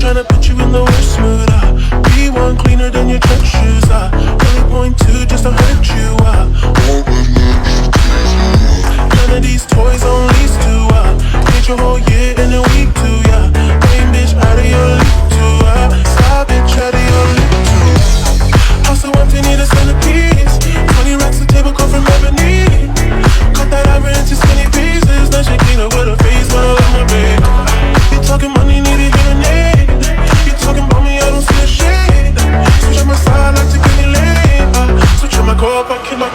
Tryna put you in the worst mood. Be one cleaner than your church shoes. Only point two just to hurt you. None of these toys on lease to. Need your whole year in a week too. Yeah, main bitch out of your league too. Side bitch out of your league too. House so empty, need a centerpiece. 20 racks a table come from ebony. Cut that ivory into skinny pieces. Then she clean up with her face when I love my baby. You talking money, need a hearing aid. You talking about me, I don't see a shade. Switch on my side, like to get me laid. Switch on my core, I keep my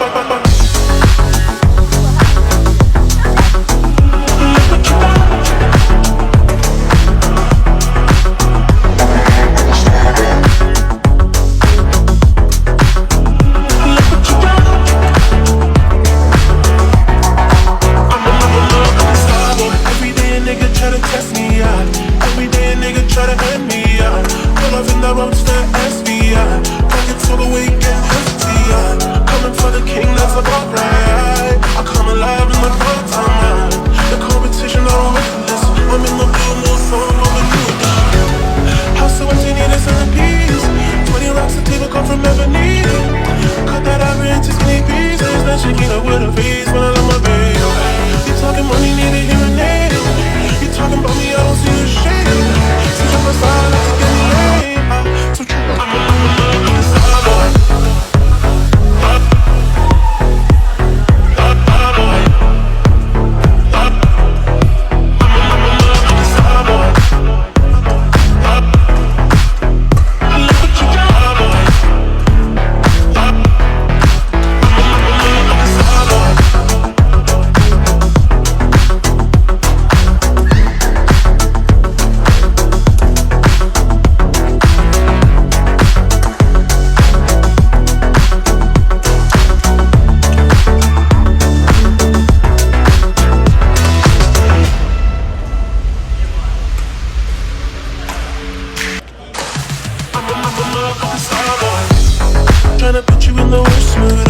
tryna put you in the worst mood.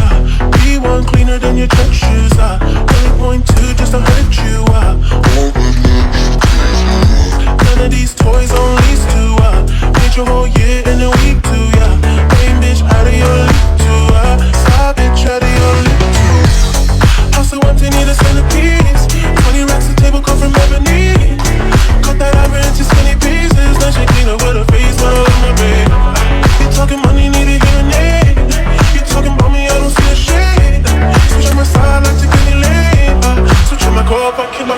Be one cleaner than your church shoes. Only point two just to hurt you. None of these toys on lease to. Made your whole year in a week too. Yeah, main bitch out of your league too. Side bitch out of your league too. House so empty, need a centerpiece. 20 racks a table come from ebony. Cut that ivory into skinny pieces. Then she clean up with her face when I love my baby. You talking money, need a hearing aid. You talking about me, I don't see a shade. Switch on my side, like to get me laid. Switch on my core, I keep my